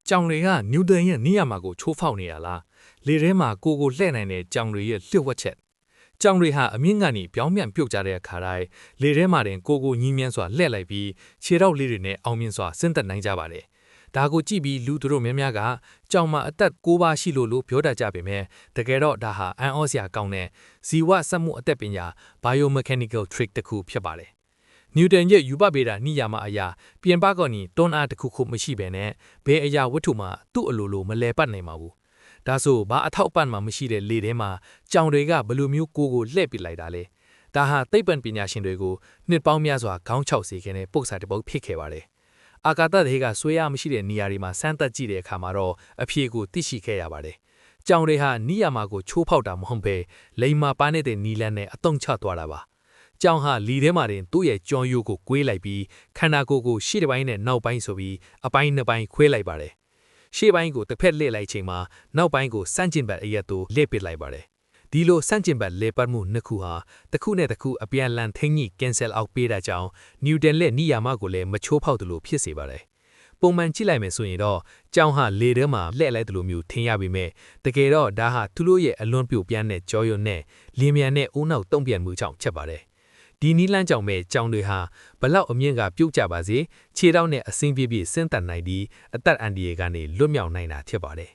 ကြောင်တွေကနျူတန်ရဲ့နေရာမှာကိုချိုးဖောက်နေရလားလေထဲမှာကိုလှည့်နိုင်တဲ့ကြောင်တွေရဲ့လျှို့ဝှက်ချက်ကြောင်တွေဟာအမြင့်ကနေပြောင်းပြန်ပြုတ်ကြတဲ့အခါတိုင်းလေထဲမှာတင်ကိုညီးမြန်းစွာလှည့်လိုက်ပြီးခြေထောက်လေးတွေနဲ့အောင်မြင်စွာဆင်းသက်နိုင်ကြပါတယ်ဒါကိုကြည့်ပြီးလူတို့များများကကြောင်မှာအသက်6ပါးရှိလို့ပြောတတ်ကြပေမဲ့တကယ်တော့ဒါဟာအန်အောစရာကောင်းတဲ့ဇီဝစက်မှုအသက်ပညာ biomechanical trick တစ်ခုဖြစ်ပါတယ်နျူတန်ရဲ့ယူပဗေဒနိယာမအရာပြင်ပကောနီတွန်းအားတစ်ခုခုမရှိဘဲနဲ့ဘယ်အရာဝတ္ထုမှသူ့အလိုလိုမလဲပတ်နိုင်ပါဘူးဒါဆိုဘာအထောက်ပံ့မှမရှိတဲ့လေထဲမှာကြောင်တွေကဘလိုမျိုးကိုလှည့်ပစ်လိုက်တာလဲဒါဟာသိပ္ပံပညာရှင်တွေကိုနှစ်ပေါင်းများစွာခေါင်းချောက်စေခဲ့တဲ့ပု္ပ္ပစာတစ်ပုဒ်ဖြစ်ခဲ့ပါတယ်အာကာသတွေကဆွေးရမရှိတဲ့နေရာတွေမှာစမ်းသပ်ကြည့်တဲ့အခါမှာတော့အဖြေကိုသိရှိခဲ့ရပါတယ်ကြောင်တွေဟာနိယာမကိုချိုးဖောက်တာမဟုတ်ဘဲလိမ်မာပါနေတဲ့နီလန်းနဲ့အတုံးချသွားတာပါကြောင်ဟာလီထဲမှာတင်သူ့ရဲ့ကြောင်ရိုးကိုကွေးလိုက်ပြီးခန္ဓာကိုယ်ကိုရှေ့တစ်ပိုင်းနဲ့နောက်ပိုင်းဆိုပြီးအပိုင်းနှစ်ပိုင်းခွဲလိုက်ပါတယ်ရှေ့ပိုင်းကိုတစ်ဖက်လှည့်လိုက်ချိန်မှာနောက်ပိုင်းကိုစန့်ကျင်ဘက်အရက်သို့လှည့်ပစ်လိုက်ပါတယ်ဒီလိုစန့်ကျင်ဘက်လဲပတ်မှုနှစ်ခုဟာတစ်ခုနဲ့တစ်ခုအပြန်အလှန်ထိန်းညှိ cancel အောက်ပေးတာကြောင့်နျူတန်လက်နိယာမကိုလည်းမချိုးဖောက်သလိုဖြစ်စေပါတယ်ပုံမှန်ကြည့်လိုက်မယ်ဆိုရင်တော့ကြောင်ဟာလေထဲမှာလှည့်လိုက်သလိုမျိုးထင်ရပေမဲ့တကယ်တော့ဒါဟာသူတို့ရဲ့အလွန်ပြိုပြန်းတဲ့ကြောရုံနဲ့လင်းမြန်တဲ့အိုးနောက်တုံ့ပြန်မှုကြောင့်ချက်ပါတယ်ဒီနီလန်းကြောင်မဲ့ကြောင်တွေဟာဘလောက်အမြင့်ကပြုတ်ကြပါစေခြေထောက်နဲ့အစင်းပြည့်ပြည့်ဆင်းသက်နိုင်ပြီးအသက်အန္တရာယ်ကနေလွတ်မြောက်နိုင်တာဖြစ်ပါတယ်